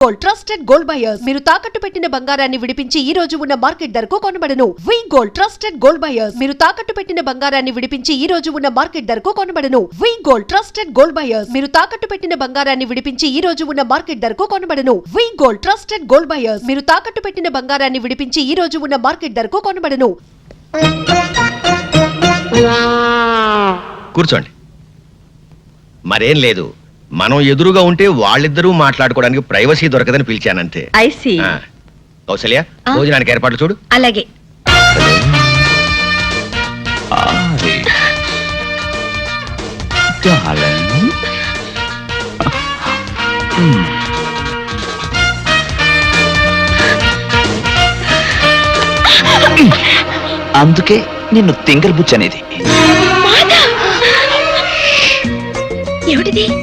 Trusted gold buyers మీరు తాకట్టు పెట్టిన బంగారాన్ని విడిపించి ఈ రోజు ఉన్న మార్కెట్ ధరకు కొనబడను. వి గోల్డ్ ట్రస్టెడ్ గోల్డ్ బయర్స్ మీరు తాకట్టు పెట్టిన బంగారాన్ని విడిపించి ఈ రోజు ఉన్న మార్కెట్ ధరకు కొనబడను. వి గోల్డ్ ట్రస్టెడ్ గోల్డ్ బయర్స్ మీరు తాకట్టు పెట్టిన బంగారాన్ని విడిపించి ఈ రోజు ఉన్న మార్కెట్ ధరకు కొనబడను. వి గోల్డ్ ట్రస్టెడ్ గోల్డ్ బయర్స్ మీరు తాకట్టు పెట్టిన బంగారాన్ని విడిపించి ఈ రోజు ఉన్న మార్కెట్ ధరకు కొనబడను. కూర్చోండి. మరేం లేదు, మనం ఎదురుగా ఉంటే వాళ్ళిద్దరూ మాట్లాడుకోవడానికి ప్రైవసీ దొరకదని పిలిచానంతే. కౌసల్య, భోజనానికి ఏర్పాట్లు చూడు. అలాగే. అందుకే నిన్ను తింగల్ బుచ్చి అనేది.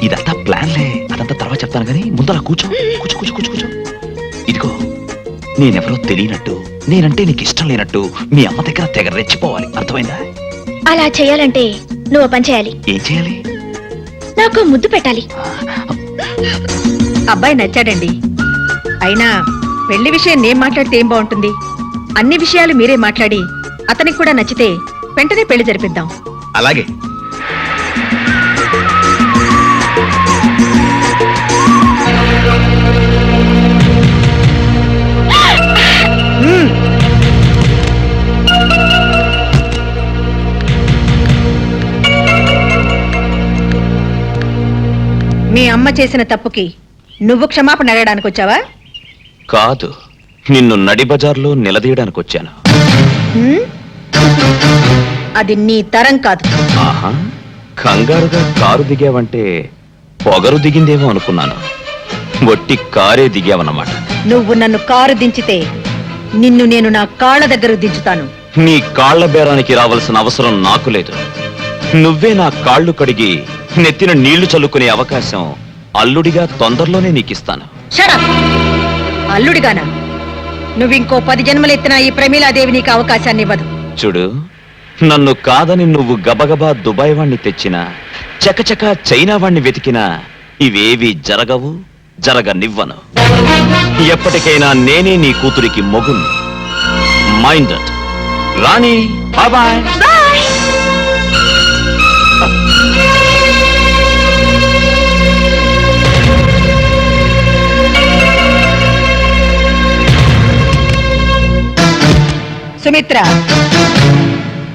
ఇదంతా ప్లాన్లే, అదంతా తర్వాత చెప్తాను కానీ ముందర కూర్చో కూర్చో కూర్చో కూర్చో కూర్చో. ఇదిగో, నేనెవరో తెలియనట్టు, నేనంటే నీకు ఇష్టం లేనట్టు మీ అమ్మ దగ్గర తెగ రెచ్చిపోవాలి, అర్థమైందా? అలా చేయాలంటే నువ్వు పని చేయాలి. ఏం చేయాలి? నాకు ముద్దు పెట్టాలి. అబ్బాయి నచ్చాడండి. అయినా పెళ్లి విషయం నేను మాట్లాడితే ఏం బాగుంటుంది? అన్ని విషయాలు మీరే మాట్లాడి అతనికి కూడా నచ్చితే వెంటనే పెళ్లి జరిపిద్దాం. అలాగే. మీ అమ్మ చేసిన తప్పుకి నువ్వు క్షమాపణ అడగడానికి వచ్చావా? కాదు, నిన్ను నడి బజార్లో నిలదీయడానికి వచ్చాను. అది నీ తరం కాదు. ఆహా, కంగారుగా కారు దిగావంటే పొగరు దిగిందేమో అనుకున్నాను. ఒట్టి కారే దిగావన్నమాట. నువ్వు నన్ను కారు దించితే నిన్ను నేను నా కాళ్ళ దగ్గర దించుతాను. నీ కాళ్ల బేరానికి రావాల్సిన అవసరం నాకు లేదు. నువ్వే నా కాళ్ళు కడిగి నెత్తిన నీళ్లు చల్లుకునే అవకాశం అల్లుడిగా తొందరలోనే నీకిస్తాను. అల్లుడిగానా? నువ్వింకో 10 జన్మలెత్తినా ఈ ప్రమీలాదేవి నీకు అవకాశాన్ని ఇవ్వదు. చూడు, నన్ను కాదని నువ్వు గబగబా దుబాయ్ వాణ్ణి తెచ్చినా, చకచక చైనా వాణ్ణి వెతికినా ఇవేవి జరగవు, జరగనివ్వను. ఎప్పటికైనా నేనే నీ కూతురికి మొగుణ్ణి. Mind it. Rani, bye. Sumitra,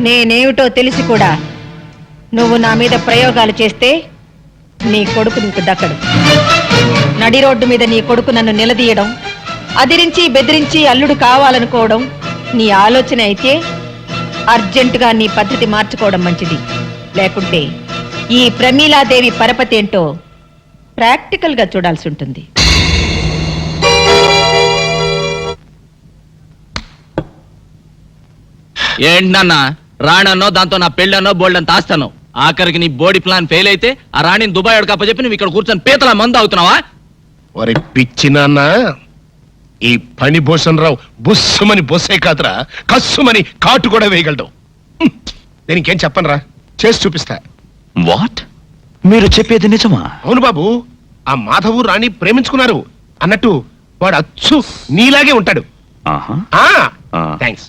నేనేమిటో తెలిసి కూడా నువ్వు నా మీద ప్రయోగాలు చేస్తే నీ కొడుకు నీకు దక్కడు. నడి రోడ్డు మీద నీ కొడుకు నన్ను నిలదీయడం, అదిరించి బెదిరించి అల్లుడు కావాలనుకోవడం నీ ఆలోచన అయితే అర్జెంటుగా నీ పద్ధతి మార్చుకోవడం మంచిది. లేకుంటే ఈ ప్రమీలాదేవి పరపతి ఏంటో ప్రాక్టికల్ గా చూడాల్సి ఉంటుంది. ఏంటన్నా, రాణన్నో దాంతో నా పెళ్ళన్నో బోల్డ్ తాస్తాను. ఆఖరికి నీ బోడీ ప్లాన్ ఫెయిల్ అయితే ఆ రాణిని దుబాయ్ అడకప్పచెప్పి నువ్వు ఇక్కడ కూర్చొని పీతల మందు అవుతున్నావా? ఒరే పిచ్చినాన్న, ఈ పని భూషణరావు బుస్సుమని బొస్సే కాదురా, కస్సుమని కాటు కూడా వేయగలడు. నేను ఇంకేం చెప్పనురా, చేసి చూపిస్తా. వాట్? మీరు చెప్పేది నిజమా? అవును బాబు, ఆ మాధవు రాణి ప్రేమించుకున్నారు అన్నట్టు వాడు అచ్చు నీలాగే ఉంటాడు. థ్యాంక్స్.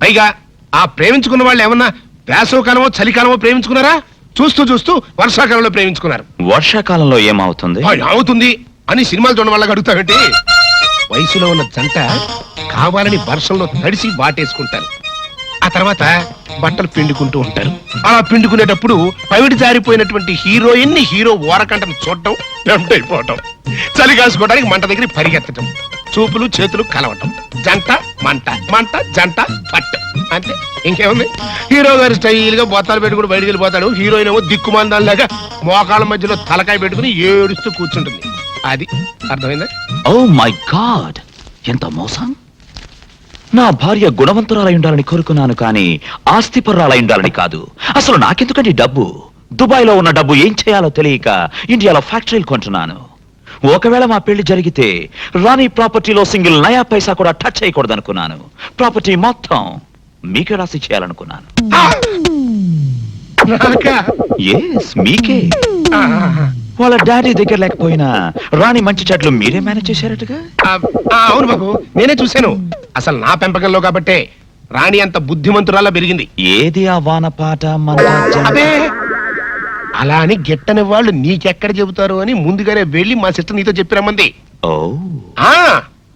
పైగా ఆ ప్రేమించుకున్న వాళ్ళు ఏమన్నా వేసవకాలమో చలికాలమో ప్రేమించుకున్నారా? చూస్తూ చూస్తూ వర్షాకాలంలో ప్రేమించుకున్నారు. వర్షాకాలంలో ఏమవుతుంది? అవుతుంది అని సినిమాలు చూడడం వల్ల అడుగుతావేంటి? వయసులో ఉన్న జంట కావాలని వర్షంలో తడిసి వాటేసుకుంటారు. ఆ తర్వాత బట్టలు పిండుకుంటూ ఉంటారు. అలా పిండుకునేటప్పుడు పవిడి జారిపోయినటువంటి హీరోయిన్ ని హీరో ఓరకంటను చూడటం, అయిపోవటం, చలి కాసుకోవడానికి మంట దగ్గర పరిగెత్తటం, చూపులు చేతులు కలవటం, జంట మంట, మంట జంట పట్టు, అంతే. ఇంకేముంది? హీరో గారు స్టైల్ గా బొత్తాలు పెట్టుకుని బయటికి వెళ్ళిపోతాడు. హీరోయిన్ ఏమో దిక్కుమందాలాగా మోకాళ్ళ మధ్యలో తలకాయ పెట్టుకుని ఏడుస్తూ కూర్చుంటుంది. అది అర్థమైందా? ఓ మై గాడ్, ఎంత మోసం! నా భార్య గుణవంతురాలై ఉండాలని కోరుకున్నాను, కానీ ఆస్తిపరురాలై ఉండాలని కాదు. అసలు నాకెందుకండి డబ్బు? దుబాయ్ లో ఉన్న డబ్బు ఏం చేయాలో తెలియక ఇండియాలో ఫ్యాక్టరీలు కొంటున్నాను. ఒకవేళ మా పెళ్లి జరిగితే రాణి ప్రాపర్టీలో సింగిల్ నయా పైసా కూడా టచ్ చేయకూడదనుకున్నాను. ప్రాపర్టీ మొత్తం మీకే రాసి చేయాలనుకున్నాను. నాకా? ఎస్, మీకే. వాళ్ళ డాడీ దగ్గర లేకపోయినా రాణి మంచి చెట్లు మీరే మేనేజ్ చేశారటగా. అవును బాబు, నేనే చూశాను. అసలు నా పెంపకంలో కాబట్టే రాణి అంత బుద్ధిమంతురాలా పెరిగింది. ఏది ఆ వానపాట మన రాజ్యం? అబే, అలా అని గిట్టని వాళ్ళు నీకెక్కడ చెబుతారు అని ముందుగానే వెళ్ళి మా సిస్టర్ నీతో చెప్పిరమ్మంది. ఓ ఆ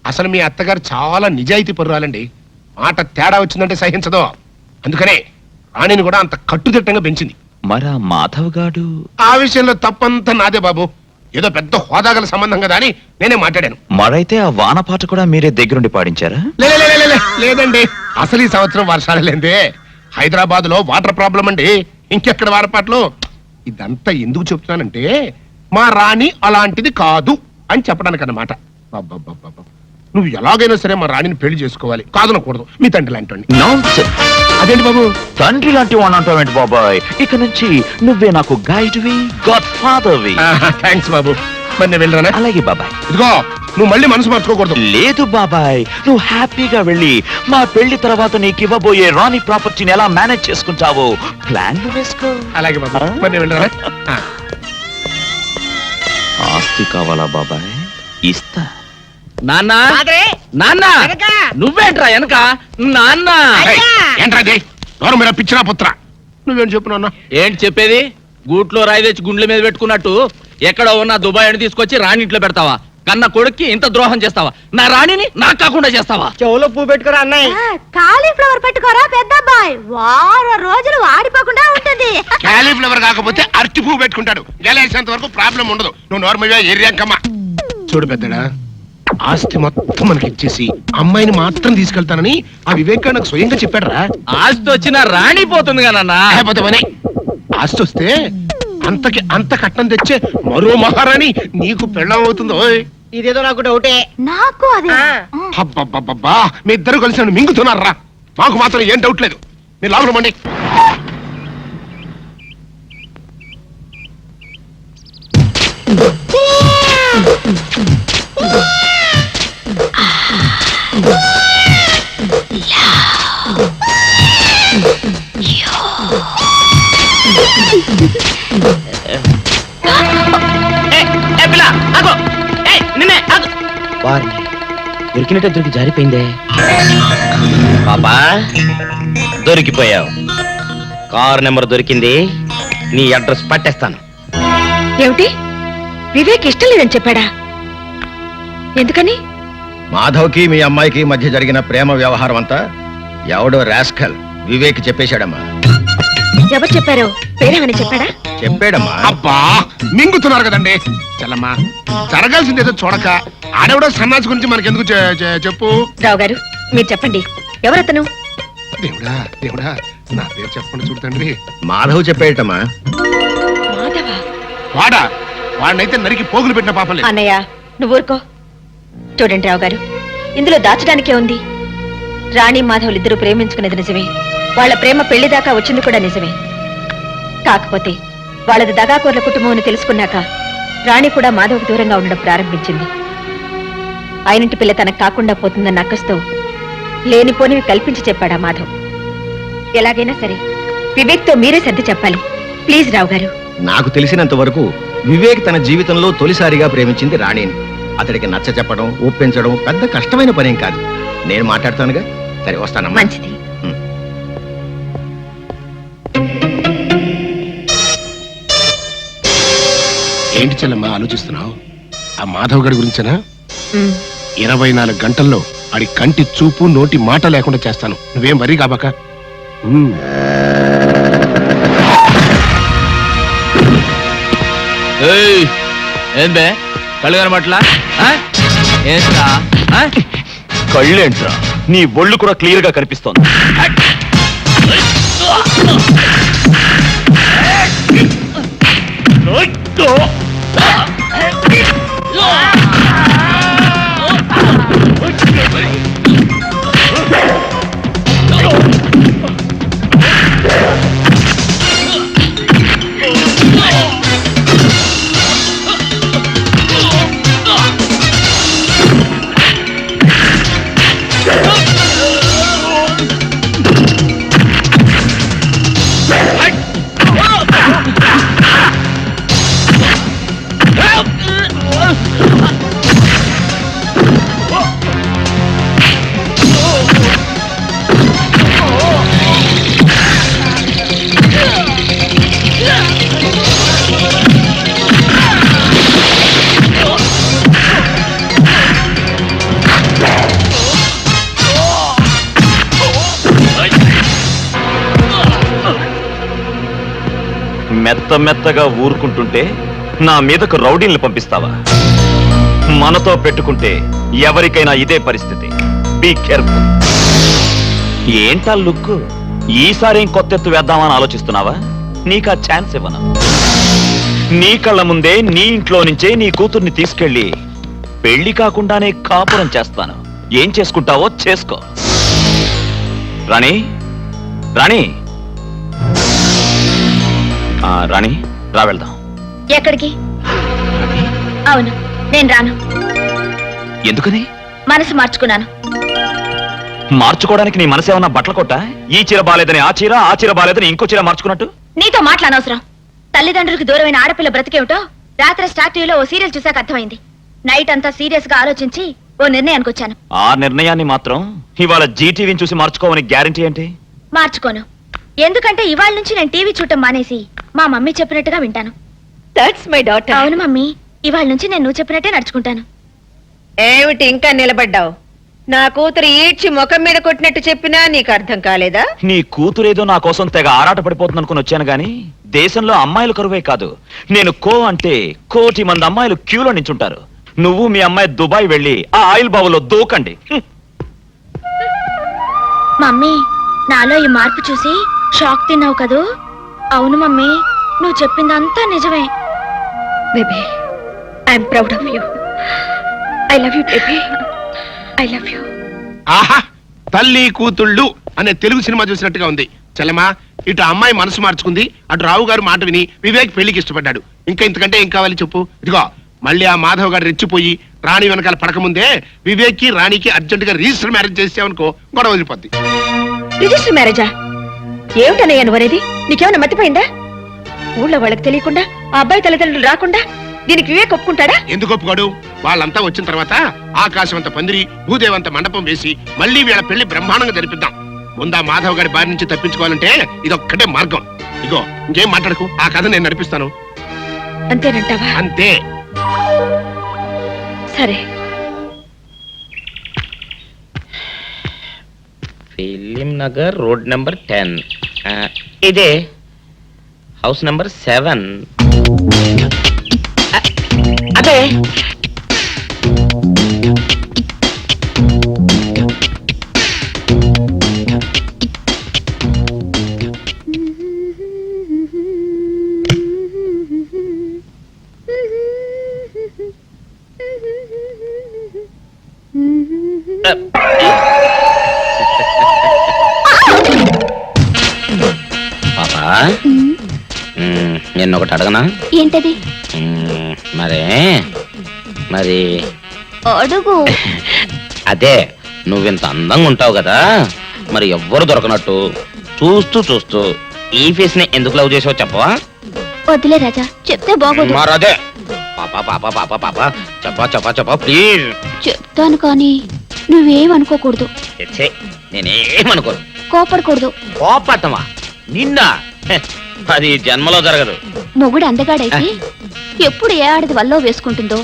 అసలు మీ అత్తగారు చాలా నిజాయితీ పరురాలండి. మాట తేడా వచ్చిందంటే సహించదు. అందుకనే రాణిని కూడా అంత కట్టుదిట్టంగా పెంచింది. మరా మాధవ్ గాడు ఆ విషయంలో తప్పంతా నాదే బాబు. ఏదో పెద్ద హోదాగల సంబంధం కదా అని నేనే మాట్లాడాను. మరైతే ఆ వానపాట కూడా మీరే దగ్గరుండి పాడించారా? లేదండి, అసలు ఈ సంవత్సరం వర్షాలు లేదే. హైదరాబాద్ లో వాటర్ ప్రాబ్లం అండి. ఇంకెక్కడ వారపాట్లు. ఇదంతా ఎందుకు చెప్తున్నానంటే మా రాణి అలాంటిది కాదు అని చెప్పడానికి అన్నమాట. నువ్వు ఎలాగైనా సరే మా రాణిని పెళ్లి చేసుకోవాలి, కాదనకూడదు. మీ తండ్రి లాంటి Nonsense. అదేంటి బాబు? తండ్రి లాంటి వాడు అంటావేంటి బాబాయ్? ఇక నుంచి నువ్వే నాకు గైడ్వి, గాడ్ ఫాదర్వి. థ్యాంక్స్ బాబు. మరి నేను వెళ్ళరానా? అలాగే బాబాయ్. ఇదిగో, నువ్వు మళ్ళీ మనసు మార్చుకోకూడదు. లేదు బాబాయ్, నువ్వు హ్యాపీగా వెళ్ళి మా పెళ్లి తర్వాత నీకు ఇవ్వబోయే రాణి ప్రాపర్టీని ఎలా మేనేజ్ చేసుకుంటావో ప్లాన్లు వేసుకో. అలాగే బాబు, మరి నేను వెళ్ళరానా? ఆస్తి కావాలా బాబాయ్? ఇస్తా. నాన్న నాన్న నువ్వేంట్రా వెనక నాన్న? ఏంట్రా అది? ఎవరు మీరు పిచ్చినా పుత్ర? నువ్వేం చెప్పు నాన్న? ఏంటి చెప్పేది? గూట్లో రాయి తెచ్చి గుండ్ల మీద పెట్టుకున్నట్టు ఎక్కడో ఉన్న దుబాయ్ అని తీసుకొచ్చి రాణి ఇంట్లో పెడతావా? కన్న కొడుక్కి ఇంత ద్రోహం చేస్తావా? నా రాణిని నాకు కాకుండా చేస్తావా? చెవులో పువ్వు పెట్టుకోరా అన్నయ్య. కాలీఫ్లవర్ పెట్టుకోరా పెద్ద అబ్బాయి, వారం రోజులు వాడిపోకుండా ఉంటుంది. క్యాలీఫ్లవర్ కాకపోతే అరటి పువ్వు పెట్టుకుంటాడు. గెలేసేంత వరకు ప్రాబ్లం ఉండదు. నువ్వు నార్మల్గా ఏరియాకమ్మ. చూడు పెద్దడా, ఆస్తి మొత్తం మనకి ఇచ్చేసి అమ్మాయిని మాత్రం తీసుకెళ్తానని ఆ వివేక్ నాకు స్వయంగా చెప్పాడురా. ఆస్తి వచ్చిన రాణి పోతుంది కదా. లేకపోతే ఆస్తి వస్తే అంతకి అంత కట్నం తెచ్చే మరో మహారాణి నీకు పెళ్ళం అవుతుందో. ఇదేదో నాకు డౌటే. నాకు అదే. అబ్బబ్బబ్బబ్బా, మీ ఇద్దరు కలిసి నన్ను మింగుతున్నారా? మాకు మాత్రం ఏం డౌట్ లేదు. మీరు లోపల మండి. దొరికినట్టే దొరికి జారిపోయిందే. పాపా, దొరికిపోయావు. కారు నెంబర్ దొరికింది. నీ అడ్రస్ పట్టేస్తాను. ఏమిటి, వివేక్ ఇష్టం లేదని చెప్పాడా? ఎందుకని? మాధవ్కి మీ అమ్మాయికి మధ్య జరిగిన ప్రేమ వ్యవహారం అంతా ఎవడో రాస్కల్ వివేక్ చెప్పేశాడమ్మా. ఎవరు చెప్పారో? పేరేమని చెప్పాడా? చెప్పాడమ్మా. అబ్బా, మింగుతున్నారు కదండి. చల్లమ్మా, జరగాల్సింది ఏదో చూడక ఆడెవడో సన్నాసి గురించి మనకెందుకు చెప్పు. రావు గారు, మీరు చెప్పండి, ఎవరతను? దేవుడా దేవుడా, నా పేరు చెప్పండి చూడు తండ్రి. మాధవ్ చెప్పేటమ్మా. మాధవ? వాడా? వాడినైతే నరికి పోగులు పెట్టిన పాపలే. అన్నయ్య, నువ్వు ఊరుకో. చూడండి రావు గారు, ఇందులో దాచడానికే ఉంది. రాణి మాధవులు ఇద్దరు ప్రేమించుకునేది నిజమే. వాళ్ళ ప్రేమ పెళ్లి దాకా వచ్చింది కూడా నిజమే. కాకపోతే వాళ్ళది దగాకోర్ల కుటుంబం అని తెలుసుకున్నాక రాణి కూడా మాధవ్కు దూరంగా ఉండడం ప్రారంభించింది. ఆయనింటి పిల్ల తనకు కాకుండా పోతుందన్న అక్కస్తో లేనిపోనివి కల్పించి చెప్పాడా మాధవ్. ఎలాగైనా సరే వివేక్తో మీరే సర్ది చెప్పాలి. ప్లీజ్ రావు గారు. నాకు తెలిసినంత వరకు వివేక్ తన జీవితంలో తొలిసారిగా ప్రేమించింది రాణిని. అతడికి నచ్చ చెప్పడం, ఒప్పించడం పెద్ద కష్టమైన పనేం కాదు. నేను మాట్లాడతానుగా. సరే, వస్తానమ్మా. మంచిది. ఏంటి చెల్లమ్మా ఆలోచిస్తున్నావు? ఆ మాధవ్ గారి గురించేనా? ఉమ్. 24 గంటల్లో ఆడి కంటి చూపు నోటి మాట లేకుండా చేస్తాను. నువ్వేం వరి కాబాక. ఏం బే కళ్ళు కనబట్లా? కళ్ళేంట్రా, నీ ఒళ్ళు కూడా క్లియర్ గా కనిపిస్తోంది. మెత్త మెత్తగా ఊరుకుంటుంటే నా మీదకు రౌడీల్ని పంపిస్తావా? మనతో పెట్టుకుంటే ఎవరికైనా ఇదే పరిస్థితి. Be careful. ఏంటా లుక్? ఈసారి కొత్త ఎత్తు వేద్దామని ఆలోచిస్తున్నావా? నీకా ఛాన్స్ ఇవ్వను. నీ కళ్ళ ముందే నీ ఇంట్లో నుంచే నీ కూతుర్ని తీసుకెళ్ళి పెళ్లి కాకుండానే కాపురం చేస్తాను. ఏం చేసుకుంటావో చేసుకో. రాణి, రాణి, రాణి, రా వెళ్దాం. ఎక్కడికి? అవును, నేను రాను. ఎందుకని? మనసు మార్చుకున్నాను. మార్చుకోవడానికి నీ మనసు ఏమన్నా బట్టల కొట్ట? ఈ చీర బాలేదని ఆ చీర బాలేదని ఇంకో చీర మార్చుకున్నట్టు? నీతో మాట్లాడనవసరం. తల్లిదండ్రులకు దూరమైన ఆడపిల్ల బ్రతికేమిటో రాత్రి స్టార్ టీవీలో ఓ సీరియల్ చూసాక అర్థమైంది. నైట్ అంతా సీరియస్ గా ఆలోచించి ఓ నిర్ణయానికి వచ్చాను. ఆ నిర్ణయాన్ని మాత్రం ఇవాళ జీటీవీని చూసి మార్చుకోవని గ్యారంటీ ఏంటి? మార్చుకోను. ఎందుకంటే ఇవాళ నుంచి నేను టీవీ చూడటం మానేసి మా మమ్మీ చెప్పినట్టుగా వింటాను. That's my daughter. అవును మమ్మీ, ఇవాళ నుంచి నేను నువ్వు చెప్పినట్టే నడుచుకుంటాను. ఏమిటి ఇంకా నిలబడ్డావు? నా కూతురు ఈడ్చి ముఖం మీద కొట్టినట్టు చెప్పినా నీకు అర్థం కాలేదా? నీ కూతురేదో నా కోసం తెగ ఆరాట పడిపోతుంది అనుకుని వచ్చాను గాని దేశంలో అమ్మాయిలు కరువే కాదు. నేను కో అంటే కోటి మంది అమ్మాయిలు క్యూలో నించుంటారు. నువ్వు మీ అమ్మాయి దుబాయ్ వెళ్ళి ఆ ఆయిల్ బావులో దూకండి. మమ్మీ, నాలో ఈ మార్పు చూసి షాక్ తిన్నావు కదూ? అవును మమ్మీ, నువ్వు చెప్పిందంతా నిజమే. Baby, I'm proud of you. I love you baby. I love you. ఆహా, తల్లి కూతుళ్ళు అనే తెలుగు సినిమా చూసినట్టుగా ఉంది. చెల్లెమా, ఇటు అమ్మాయి మనసు మార్చుకుంది, అటు రావు గారు మాట విని వివేక్ పెళ్లికి ఇష్టపడ్డాడు. ఇంకా ఇంతకంటే ఏం కావాలి చెప్పు? ఇదిగో మళ్ళీ ఆ మాధవ్ గారు రెచ్చిపోయి రాణి వెనకాల పడకముందే వివేక్ కి రాణికి అర్జెంట్ గా రిజిస్టర్ మ్యారేజ్ చేసావనుకో గొడవ వదిలిపోద్ది. రిజిస్టర్ మ్యారేజా? ఏమిటనయ్యా నువ్వనేది? నీకేమైనా మతిపోయిందా? ఊళ్ళో వాళ్ళకి తెలియకుండా ఆ అబ్బాయి తల్లిదండ్రులు రాకుండా దీనికి వివేక్ ఒప్పుకుంటాడా? ఎందుకు ఒప్పుకోడు? వాళ్ళంతా వచ్చిన తర్వాత ఆకాశం అంత పందిరి, భూదేవంత మండపం వేసి మళ్ళీ వీళ్ళ పెళ్లి బ్రహ్మాండంగా జరిపిద్దాం. ముందా మాధవ్ గారి బారి నుంచి తప్పించుకోవాలంటే ఇదొక్కటే మార్గం. ఇగో ఇంకేం మాట్లాడకు, ఆ కథ నేను నడిపిస్తాను. అంతేనంటావా? అంతే. సరే. Film Nagar road number 10. ఇదే హౌస్ నెంబర్ 7. అదే పాపా, నేను ఒకటి అడగనా? ఏంటది? మరి అడుగు. అదే, నువ్వింత అందంగా ఉంటావు కదా, మరి ఎవ్వరు దొరకనట్టు చూస్తూ చూస్తూ ఈ ఫేస్ ని ఎందుకు లవ్ చేసావు చెప్పవా? వద్దులే రాజా, చెప్తే బాగోదు. మరదే పాపా పాపా పాపా పాపా చెప్పా చెప్పా చెప్పా ప్లీజ్. చెప్తాను కానీ నువ్వేమనుకోకూడదు. నేనేమనుకోను. కోపడకూడదు. కోపడతావా? నిన్న అది జన్మలో జరగదు. మొగుడు అందగాడైతే ఎప్పుడు ఏ ఆడది వల్లో వేసుకుంటుందో,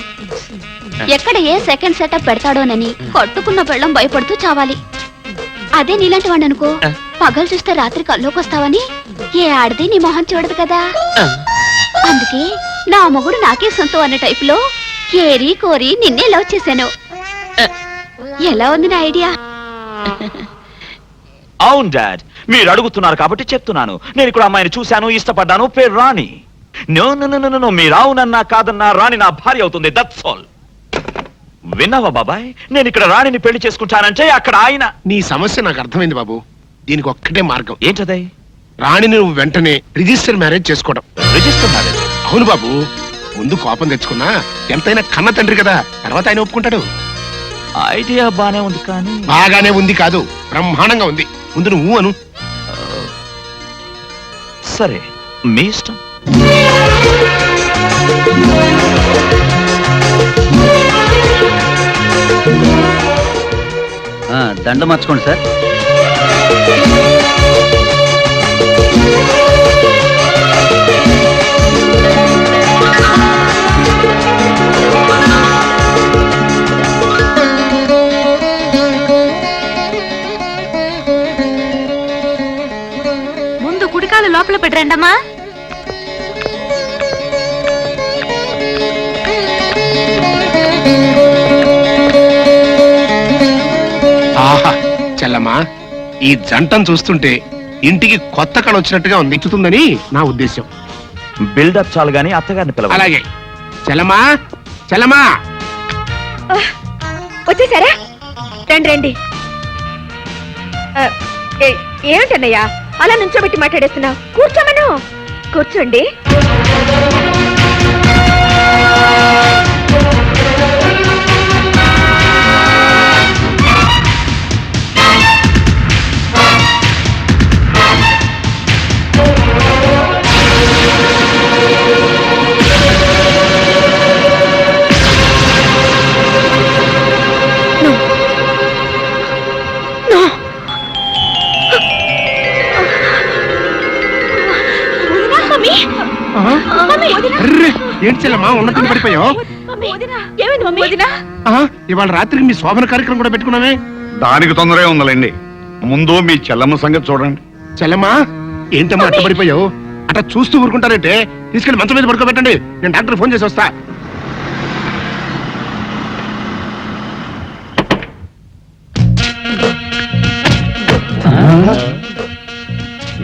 ఎక్కడ ఏ సెకండ్ సెటప్ పెడతాడోనని కట్టుకున్న పెళ్ళం భయపడుతూ చావాలి. అదే నీలాంటి వాడు అనుకో, పగలు చూస్తే రాత్రి కల్లోకి వస్తావని ఏ ఆడది నీ మొహం చూడదు కదా. అందుకే నా మొగుడు నాకే సొంతం అన్న టైపులో ఏరి కోరి నిన్నే లవ్ చేశాను. ఎలా ఉంది నా ఐడియా? అవును డాడ్, మీరు అడుగుతున్నారు కాబట్టి చెప్తున్నాను. నేను ఇక్కడ అమ్మాయిని చూశాను, ఇష్టపడ్డాను. పేరు రాణి. నో నో నో నో, మీరు అవునన్నా కాదన్నా రాణి నా భార్య అవుతుంది. That's all. విన్నావా బాబాయ్? నేను ఇక్కడ రాణిని పెళ్లి చేసుకుంటానంటే అక్కడ ఆయన. నీ సమస్య నాకు అర్థమైంది బాబు. దీనికి ఒక్కటే మార్గం. ఏంటది? రాణిని నువ్వు వెంటనే రిజిస్టర్ మ్యారేజ్ చేసుకోవడం. Register marriage? అవును బాబు. ముందు కోపం తెచ్చుకున్నా ఎంతైనా కన్న తండ్రి కదా, తర్వాత ఆయన ఒప్పుకుంటాడు. ఐడియా బానే ఉంది కానీ. బాగానే ఉంది కాదు, బ్రహ్మాండంగా ఉంది. ముందు నువ్వు అను. సరే, మీ ఇష్టం. దండ మార్చుకోండి సార్. ముందు కుడికాలు లోపల పెట్టరండమ్మా. చెల్లమ్మా, ఈ జంటను చూస్తుంటే ఇంటికి కొత్త కళ వచ్చినట్టుగా ఉంది, ఇచ్చుతుందని నా ఉద్దేశం. బిల్డప్ చాలు గాని అత్తగారిని పిలవ. అలాగే. చెల్లమ్మా, చెల్లమ్మా, వచ్చేసారా? రండి రండి. ఏమిటన్నయ్యా అలా నుంచోబెట్టి మాట్లాడేస్తున్నావు? కూర్చోమను. కూర్చోండి. అర్రే, ఏంటి చెల్లమ్మా ఉన్నట్టు పడిపోయావు? ఇవాళ రాత్రికి మీ శోభన కార్యక్రమం కూడా పెట్టుకున్నామే. దానికి తొందరగా ఉందండి. ముందు మీ చెల్లమ్మ సంగతి చూడండి. చెల్లమ్మా, ఏంటమ్మా అట్ట పడిపోయావు? అట్లా చూస్తూ ఊరుకుంటారంటే తీసుకెళ్లి మంచం మీద పడుకోబెట్టండి, నేను డాక్టర్ ఫోన్ చేసి వస్తా.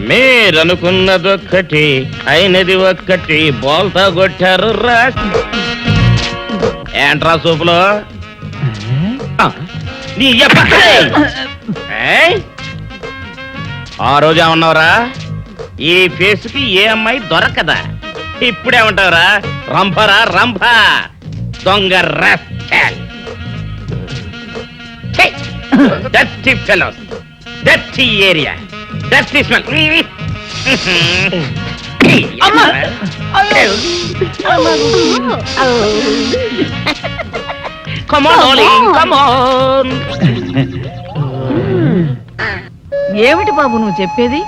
మీరనుకున్నదొక్కటి అయినది ఒక్కటి, బోల్తా కొట్టారు రా. ఏంట్రా సూపులో నీ ఆ రోజు ఏమన్నావురా? ఈ ఫేస్ కి ఏ అమ్మాయి దొరకదా? ఇప్పుడేమంటావురా? రంభరా రంభ, దొంగ rascal. Dirty fellows, dirty area, dirty smell. Come on, darling, come on. ఏమిటి బాబు నువ్వు చెప్పేది?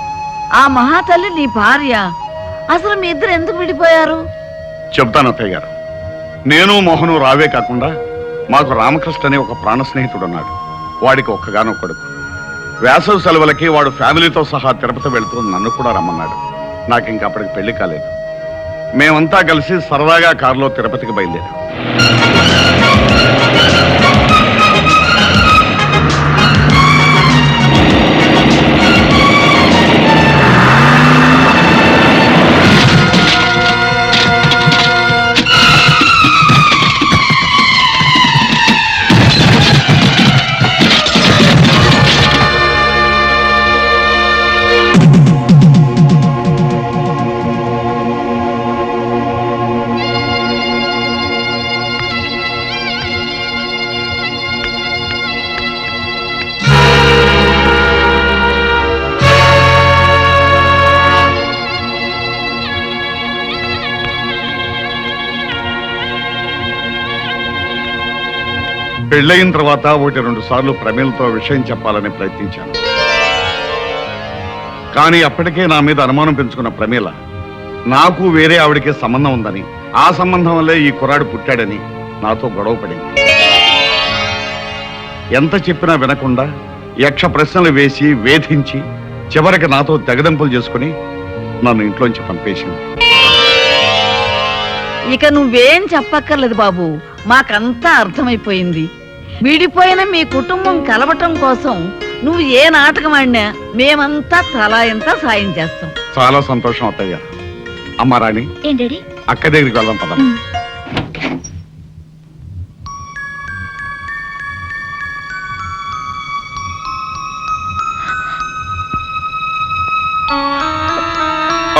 ఆ మహాతల్లి నీ భార్య. అసలు మీ ఇద్దరు ఎందుకు విడిపోయారు? చెప్తాను అత్తయ్య గారు. నేను మోహను రావే కాకుండా మాకు రామకృష్ణ అనే ఒక ప్రాణ స్నేహితుడు ఉన్నాడు. వాడికి ఒక్కగానొక్క కొడుకు. వేసవి సెలవులకి వాడు ఫ్యామిలీతో సహా తిరుపతి వెళుతూ నన్ను కూడా రమ్మన్నాడు. నాకు ఇంకా అప్పటికి పెళ్లి కాలేదు. మేమంతా కలిసి సరదాగా కారులో తిరుపతికి బయలుదేరాం. పెళ్ళయిన తర్వాత 1-2 సార్లు ప్రమీలతో విషయం చెప్పాలని ప్రయత్నించాను. కానీ అప్పటికే నా మీద అనుమానం పెంచుకున్న ప్రమీల నాకు వేరే ఆవిడకే సంబంధం ఉందని, ఆ సంబంధం వల్లే ఈ కుర్రాడు పుట్టాడని నాతో గొడవ పడింది. ఎంత చెప్పినా వినకుండా యక్ష ప్రశ్నలు వేసి వేధించి చివరికి నాతో తెగదెంపులు చేసుకుని నన్ను ఇంట్లోంచి పంపేసింది. ఇక నువ్వేం చెప్పక్కర్లేదు బాబు, మాకంతా అర్థమైపోయింది. విడిపోయిన మీ కుటుంబం కలవటం కోసం నువ్వు ఏ నాటకం ఆడినా మేమంతా తలా ఎంత సాయం చేస్తాం. చాలా సంతోషం అత్తయ్య. అమ్మ రాణి, ఏంటండి? అక్క దగ్గరికి వెళ్దాం పద.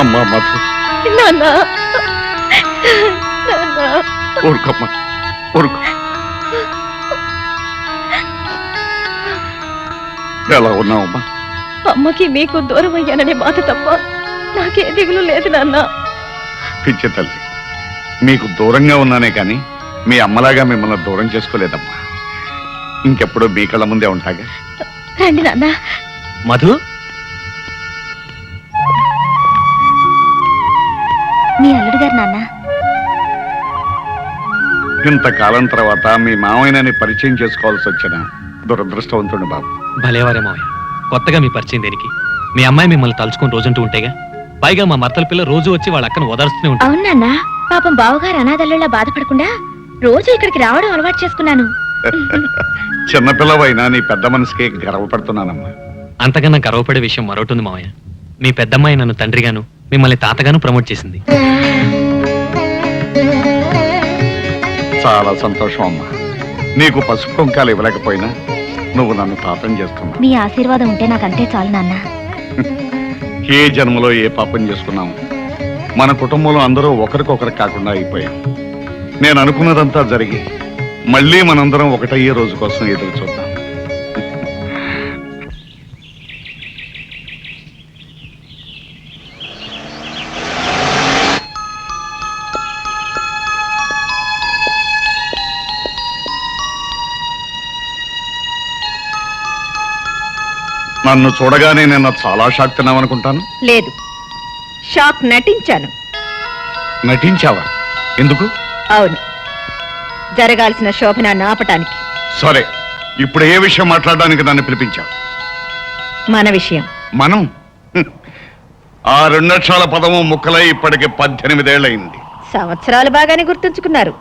అమ్మా మధు, ఊరుకోమ్మా, ఊరుకో. ఎలా ఉన్నావమ్మా? అమ్మకి మీకు దూరం అయ్యాననే బాధ తప్ప నాకే దిగులు లేదు నాన్న. పిచ్చి తల్లి, మీకు దూరంగా ఉన్నానే కానీ మీ అమ్మలాగా మిమ్మల్ని దూరం చేసుకోలేదమ్మా. ఇంకెప్పుడు మీ కళ్ళ ముందే ఉంటాగా. రండి నాన్న. మధు, మీ అల్లుడు గారు నాన్న. ఇంతకాలం తర్వాత మీ మామయ్యని పరిచయం చేసుకోవాల్సి వచ్చిన దురదృష్టవంతుడు బాబు. భలేవారే మావయ్య, కొత్తగా మీ పరిచయం దేనికి? మీ అమ్మాయి మిమ్మల్ని తలుచుకుని రోజంటూ ఉంటేగా. పైగా మా మర్తల పిల్ల రోజు వచ్చి వాళ్ళ అక్కను ఓదార్స్తూనే ఉంటుంది. అవునన్నా, పాపం బావగారు అనాథల్లా బాధపడకుండా రోజు ఇక్కడికి రావడం అలవాటు చేసుకున్నాను. చిన్నపిల్లవైనా నీ పెద్ద మనసుకి గర్వపడుతున్నానమ్మా. అంతకన్నా గర్వపడే విషయం మరొకటి ఉంది మావయ్య. మీ పెద్దమ్మాయి నన్ను తండ్రిగాను మిమ్మల్ని తాతగాను ప్రమోట్ చేసింది. చాలా సంతోషం అమ్మా. నీకు పసుపు కుంకాలు ఇవ్వలేకపోయినా నువ్వు నన్ను తాతం చేస్తున్నావు. మీ ఆశీర్వాదం ఉంటే నాకంతే చాలు నాన్న. ఏ జన్మలో ఏ పాపం చేసుకున్నాము, మన కుటుంబంలో అందరూ ఒకరికొకరు కాకుండా అయిపోయాం. నేను అనుకున్నదంతా జరిగి మళ్ళీ మనందరం ఒకటయ్యే రోజు కోసం ఎదురు చూద్దాం. నన్ను చూడగానే నిన్న చాలా షాక్ తిన్నామనుకుంటాను. లేదు, షాక్ నటించాను. నటించావా? ఎందుకు? అవును, జరగాల్సిన శోభనాన్ని ఆపటానికి. సరే, ఇప్పుడు ఏ విషయం మాట్లాడడానికి నన్ను పిలిపించావు? మన విషయం. మనం ఆ 2 అక్షరాల పదము ముక్కలై ఇప్పటికి 18 ఏళ్ళయింది. సంవత్సరాలు బాగానే గుర్తుంచుకున్నారు.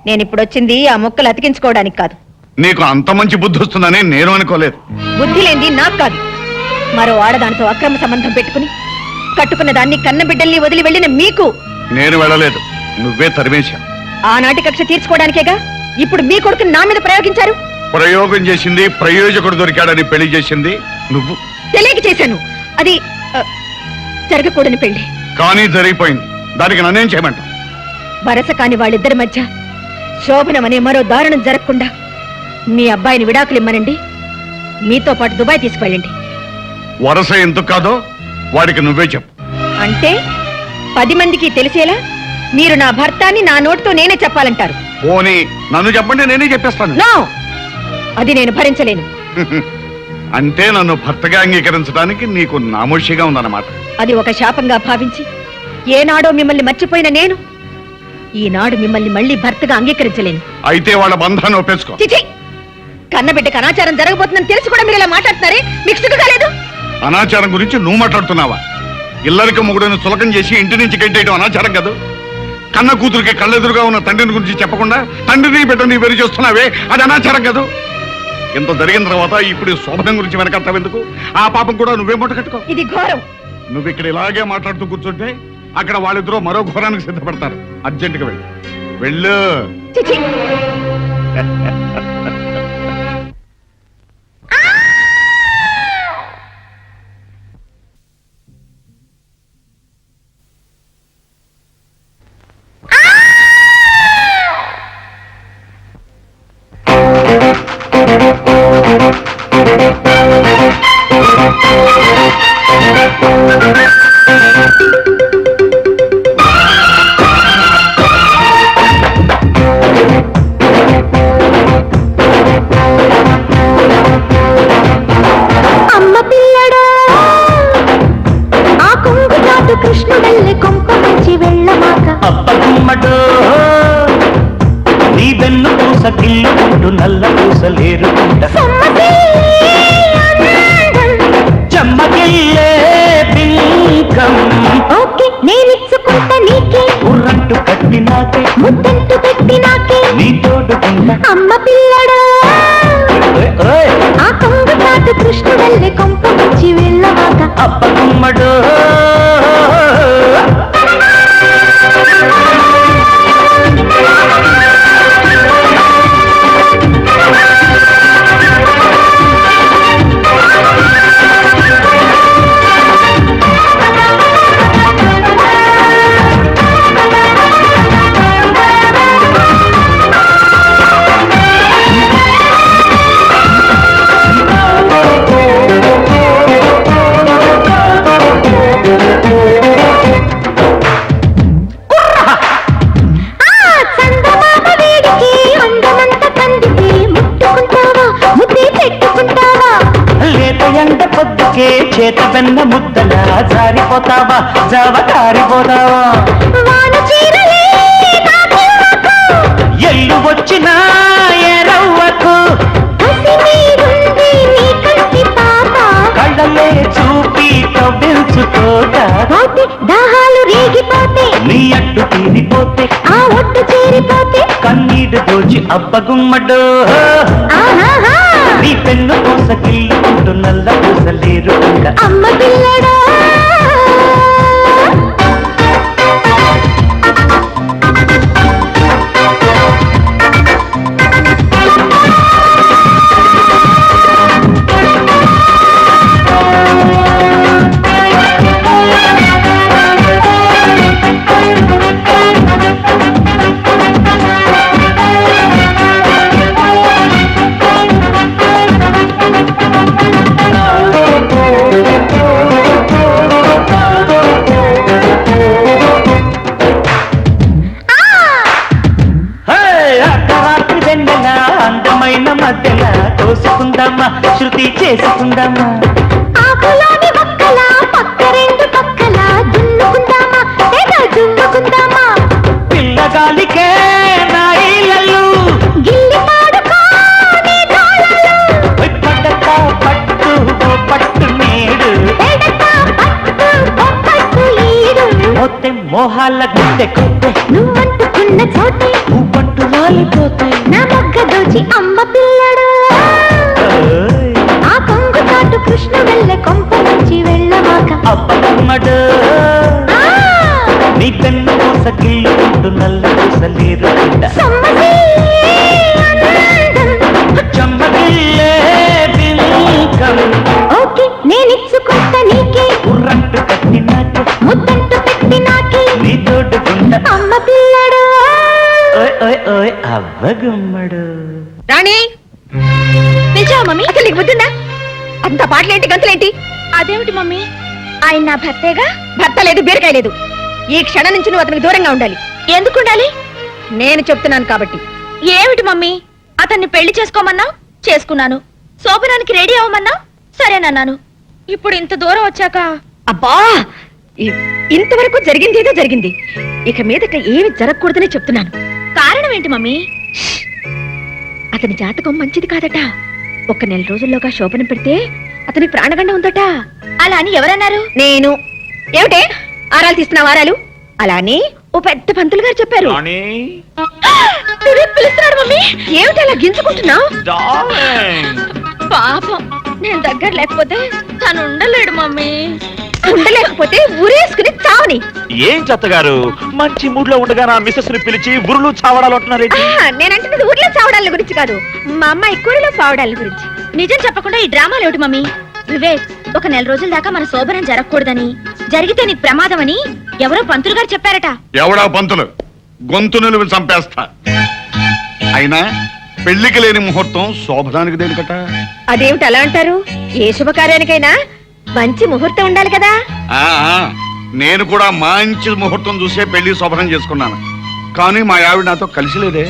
నేను ఇప్పుడు వచ్చింది ఆ ముక్కలు అతికించుకోవడానికి కాదు. నీకు అంత మంచి బుద్ధి వస్తుందని నేను అనుకోలేదు. బుద్ధి లేనిది నాకు కాదు, మరో ఆడదానితో అక్రమ సంబంధం పెట్టుకుని కట్టుకున్న దాన్ని కన్న బిడ్డల్ని వదిలి వెళ్ళిన మీకు. నేను వెళ్ళలేదు, నువ్వే తరిమేశావు. ఆనాటి కక్ష తీర్చుకోవడానికేగా ఇప్పుడు మీ కొడుకుని నా మీద ప్రయోగించారు. ప్రయోగం చేసింది, ప్రయోజకుడు దొరికాడని పెళ్లి చేసింది నువ్వు. తెలియక చేశాను. అది జరగకూడని పెళ్లి. కానీ జరిగిపోయింది. దానికి నన్నేం చేయమంటావు? వరస కాని వాళ్ళిద్దరి మధ్య శోభనం అనే మరో దారుణం జరగకుండా మీ అబ్బాయిని విడాకులు ఇమ్మనండి, మీతో పాటు దుబాయ్ తీసుకువెళ్ళండి. వరస ఎందుకు కాదో వాడికి నువ్వే చెప్పు. అంటే 10 మందికి తెలిసేలా మీరు నా భర్తాన్ని నా నోటితో నేనే చెప్పాలంటారు. పోనీ నన్ను చెప్పండి, నేనే చెప్పేస్తాను. నో, అది నేను భరించలేను. అంటే నన్ను భర్తగా అంగీకరించడానికి నీకు నామోషిగా ఉందన్నమాట. అది ఒక శాపంగా భావించి ఏనాడో మిమ్మల్ని మర్చిపోయిన నేను ఈనాడు మిమ్మల్ని మళ్ళీ భర్తగా అంగీకరించలేను. అయితే వాళ్ళ బంధాన్ని ఒప్పేసుకో. చిచి, కన్నబిడ్డకు అనాచారం జరగబోతుందని తెలిసి కూడా మీరు ఇలా మాట్లాడుతున్నారే, మీకు సిగ్గు కాలేదు? అనాచారం గురించి నువ్వు మాట్లాడుతున్నావా? ఇల్లరికి మొగుడును చులకం చేసి ఇంటి నుంచి గెంటేయడం అనాచారం కాదు. కన్న కూతురికి కళ్ళెదురుగా ఉన్న తండ్రిని గురించి చెప్పకుండా తండ్రిని బిడ్డని వేరు చేస్తున్నావే, అది అనాచారం కాదు. ఇంత జరిగిన తర్వాత ఇప్పుడు శోభనం గురించి వెనకట్టవెందుకు? ఆ పాపం కూడా నువ్వే మూట కట్టుకో. ఇది ఘోరం. నువ్వు ఇక్కడ ఇలాగే మాట్లాడుతూ కూర్చుంటే అక్కడ వాళ్ళిద్దరూ మరో ఘోరానికి సిద్ధపడతారు. అర్జెంటుగా వెళ్ళు, వెళ్ళు. చిచి, కృష్ణుడల్లి కొంప మంచి వెళ్ళమాక అప్పగుమ్మడో నీ వెన్ను పూస గిల్లుకుంటూ నల్ల పూసలేరుకుంట చెమ్మగిల్లే పింకం. ఓకే, నేనిచ్చుకుంటా నీకే ఉర్రంటు కట్టినాకే ముద్దంటు పెట్టినాకే నీ తోడుకుంటా. అమ్మ పిల్లడా ఆ కొంగు చాటు కృష్ణుడల్లి కొంప మంచి వెళ్ళమాక అప్పగుమ్మడో చేత వెన్న ముద్దలా జారిపోతావా, జావకారిపోతావా. ఎల్లు వచ్చిన ఎరవ్వకు కళ్ళలే చూపి కవ్వించుకోక దాహాలు రేగిపోతే నీ అట్టు తీరిపోతే ఆ ఒట్టు చేరిపోతే కన్నీటి ఈడు దోచి అబ్బగుమ్మడు నీ పెన్ను పూసకిల్లుకుంటూ నల్ల పూసలేరు అమ్మ పిల్లడా అందమైన మధ్యల తోసుకుందామా శృతి చేసుకుందామా ఆకులోని పక్కల పక్క రెండు పక్కల దున్నుకుందామా తెగ దున్నుకుందామా పిల్లగాలికే నా ఇళ్ళలు గిల్లి పాడుకోని తాళాలు పడక పట్టు పట్టు నేడు ఎడక పట్టు పట్టు ఈడు మొత్తం మోహాల గుండె కొట్టే నువ్వంటుకున్న చోటే పట్టు రాలిపోతే నా మొగ్గ దోచి అమ్మ పిల్లడు ఆ కొంగు చాటు కృష్ణ వెళ్ళే కొంప నుంచి వెళ్ళమాక అబ్బమ్మడు నీ పెన్ను పూసకిల్లుకుంటూ నల్ల పూసలేరు సమ్మసి చెమ్మగిల్లే బిల్కం ఓకే నేనిచ్చుకుంటా నీకే ఉర్రంటు కట్టినాక ముద్దంటు పెట్టి నాకే నీ తోడుకుంటా అమ్మ పిల్లడు ఓయ్ ఓయ్ ఓయ్ అవ్వగుమ్మడు రాణి పిలిచావా మమ్మీ? అసలు నీకు బుద్ధిందా? అంత పాటలేంటి గంతులేంటి? అదేమిటి మమ్మీ? ఆయన నా భర్తేగా? భర్త లేదు, బీరకాయ లేదు. ఈ క్షణం నుంచి నువ్వు అతనికి దూరంగా ఉండాలి. ఎందుకు ఉండాలి? నేను చెప్తున్నాను కాబట్టి. ఏమిటి మమ్మీ? అతన్ని పెళ్లి చేసుకోమన్నావు, చేసుకున్నాను. శోభనానికి రెడీ అవ్వమన్నావు, సరేనన్నాను. ఇప్పుడు ఇంత దూరం వచ్చాక అబ్బా ఇంతవరకు జరిగింది ఏదో జరిగింది. ఇక మీదట ఏమి జరగకూడదని చెప్తున్నాను. కారణం ఏంటి మమ్మీ? అతని జాతకం మంచిది కాదట. 1 నెల రోజుల్లోగా శోభనం పెడితే అతని ప్రాణగండం ఉందట. అలా అని ఎవరన్నారు? నేను. ఏమిటే ఆరాలు తీస్తున్నావు? ఆరాలు అలా అని ఓ పెద్ద పంతులు గారు చెప్పారు. పిలుస్తున్నాడు మమ్మీ. ఏమిటి అలా గింజుకుంటున్నావు? పాపం నేను దగ్గర లేకపోతే తను ఉండలేడు మమ్మీ. ఉండలేకపోతే ఊరేసుకుని చావని. ఏం చెత్తగారు, మంచి మూడ్ లో ఉండగా నా మిస్సెస్ ని పిలిచి ఉరులు చావడాలు అంటున్నారేంటి? నేనంటున్నది ఊర్లో చావడాల గురించి కాదు, మా అమ్మాయి కూరలో చావడాల గురించి. నిజం చెప్పకుండా ఈ డ్రామాలు ఏమిటి మమ్మీ? వివేక్, 1 నెల రోజుల దాకా మన శోభనం జరగకూడదని, జరిగితే నీకు ప్రమాదం అని ఎవరో పంతులు గారు చెప్పారట. ఎవడా పంతులు? గొంతు నిలువు చంపేస్తా. అయినా పెళ్లికి లేని ముహూర్తం శోభనానికి దేనికట? అదేమిటి అలా అంటారు? ఏ శుభకార్యానికైనా మంచి ముహూర్తం ఉండాలి కదా. ఆ, నేను కూడా మంచి ముహూర్తం చూసే పెళ్లి శోభనం చేసుకున్నాను. కానీ మా ఆవిడ నాతో కలిసి లేదే.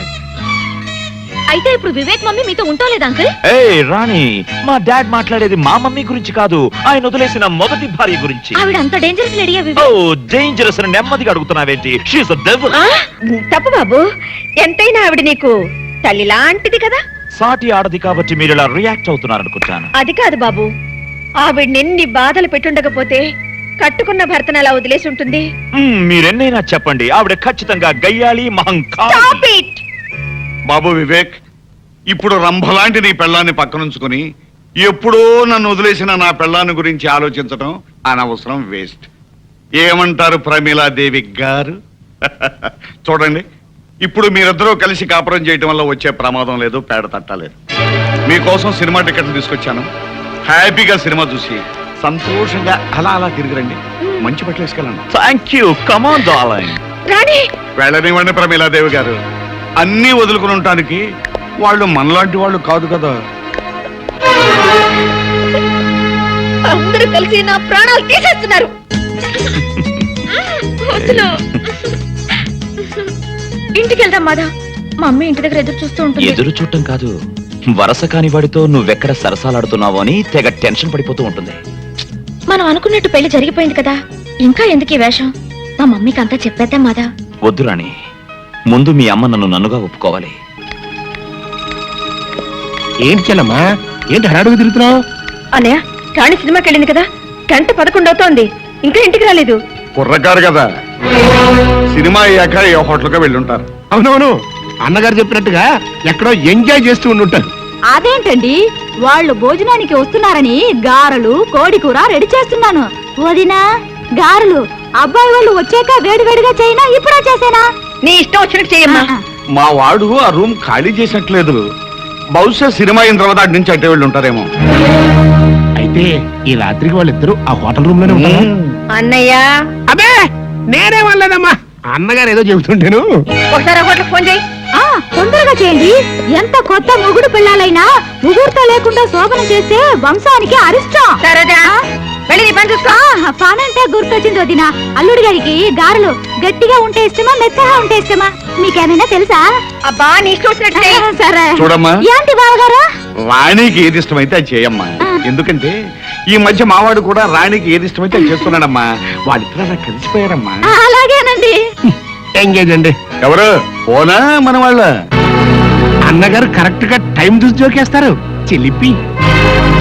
అయితే ఇప్పుడు వివేక్ మమ్మీ మీతో ఉంటోలేదు అంకుల్? ఏయ్ రాణి, మా డాడ్ మాట్లాడేది మా మమ్మీ గురించి కాదు, ఆయన వదిలేసిన మొదటి భార్య గురించి. ఆవిడ అంత డేంజరస్ లేడీయా ఓ వివేక్? డేంజరస్ అని నెమ్మదిగా అడుగుతున్నావేంటి? She's a devil. తప్పు బాబు, ఎంతైనా ఆవిడ నీకు తల్లి లాంటిది కదా. సాటి ఆడది కాబట్టి మీరు ఇలా రియాక్ట్ అవుతున్నారనుకుంటాను. అది కాదు బాబు, ఆవిడ నిన్ని బాధలు పెట్టుండకపోతే కట్టుకున్న భర్తను అలా వదిలేసి ఉంటుంది. మీరెన్నైనా చెప్పండి, ఆవిడ ఖచ్చితంగా గయ్యాలి మహంకాళి. Stop it! బాబు వివేక్, ఇప్పుడు రంభలాంటి నీ పెళ్ళాన్ని పక్కనుంచుకుని ఎప్పుడో నన్ను వదిలేసిన నా పెళ్ళాన్ని గురించి ఆలోచించడం అనవసరం, వేస్ట్. ఏమంటారు ప్రమీలాదేవి గారు? చూడండి, ఇప్పుడు మీరిద్దరూ కలిసి కాపురం చేయటం వల్ల వచ్చే ప్రమాదం లేదు, పేడ తట్టలేదు. మీకోసం సినిమా టికెట్లు తీసుకొచ్చాను. హ్యాపీగా సినిమా చూసి సంతోషంగా అలా అలా తిరిగిరండి. మంచి బట్టలు వేసుకెళ్ళండి. Thank you. Come on darling. Rani, వెళ్ళనివ్వండి ప్రమీలాదేవి గారు. అన్నీ వదులుకుని ఉండటానికి వాళ్ళు మనలాంటి వాళ్ళు కాదు కదా. అందరూ కలిసి నా ప్రాణాలు తీసేస్తున్నారు. వద్దులు. ఇంటికి వెళ్దాం మాదా. మా అమ్మ ఇంటి దగ్గర ఎదురు చూస్తూ ఉంటుంది. ఎదురు చూడటం కాదు, వరస కాని వాడితో నువ్వెక్కడ సరసాలాడుతున్నావో అని తెగ టెన్షన్ పడిపోతూ ఉంటుంది. మనం అనుకున్నట్టు పెళ్లి జరిగిపోయింది కదా, ఇంకా ఎందుకు ఈ వేషం? మా మమ్మీకి అంతా చెప్పేద్దాం మాదా. వద్దు రాణి, ముందు మీ అమ్మ నన్నుగా ఒప్పుకోవాలి. ఏంటి చెల్లమ్మా, ఏంటి హడాడుగు తిరుగుతున్నావు? అన్నయ్య, రాణి సినిమాకి వెళ్ళింది కదా, 11:00 అవుతోంది, ఇంకా ఇంటికి రాలేదు. కుర్రకారు కదా, సినిమా అయ్యాక ఏ హోటల్గా వెళ్ళుంటారు. అవునవును, అన్నగారు చెప్పినట్టుగా ఎక్కడో ఎంజాయ్ చేస్తూ ఉండుంటారు. అదేంటండి వాళ్ళు భోజనానికి వస్తున్నారని గారెలు కోడి కూర రెడీ చేస్తున్నాను. వదినా గారెలు అబ్బాయి వాళ్ళు వచ్చాక వేడివేడిగా చేయనా ఇప్పుడా చేసేనా? నీ ఇష్టం వచ్చినట్టు చెయ్యమ్మా. మా వాడు ఆ రూమ్ ఖాళీ చేసినట్లేదు. బహుశా సినిమా అయిన తర్వాత అటు నుంచి అట్టే వెళ్ళి ఉంటారేమో. అయితే ఈ రాత్రికి వాళ్ళిద్దరూ ఆ హోటల్ రూమ్ లోనే ఉంటారా? అన్నయ్య అబ్బే నేనే వాళ్ళదమ్మా, అన్నగారు ఏదో చెబుతుంటేను. ఒకసారి ఆ హోటల్ ఫోన్ చేయి. తొందరగా చేయండి. ఎంత కొత్త మొగుడు పిల్లలైనా ముహూర్తం లేకుండా శోభన చేస్తే వంశానికి అరిష్టం. సరేదా వెళ్ళి నీ పని చూసుకో. పానంటే గుర్తొచ్చింది వదినా. అల్లుడి గారికి గారెలు గట్టిగా ఉంటే ఇష్టమా మెత్తగా ఉంటే ఇష్టమా మీకేమైనా తెలుసా? అబ్బా నీ ఇష్టం వచ్చినట్టు చెయ్యి. సరే చూడమ్మా, ఏంటి బావగారు? రాణికి ఏది ఇష్టమైతే అది చేయమ్మా. ఎందుకంటే ఈ మధ్య మావాడు కూడా రాణికి ఏది ఇష్టమైతే అది చేస్తున్నాడమ్మా. వాళ్ళిద్దరూ అలా కలిసిపోయారమ్మా. అలాగేనండి. ఎంగేజ్ అండి. ఎవరు పోనా మన వాళ్ళ? అన్నగారు కరెక్ట్ గా టైం చూసి జోకేస్తారు. చిలిపి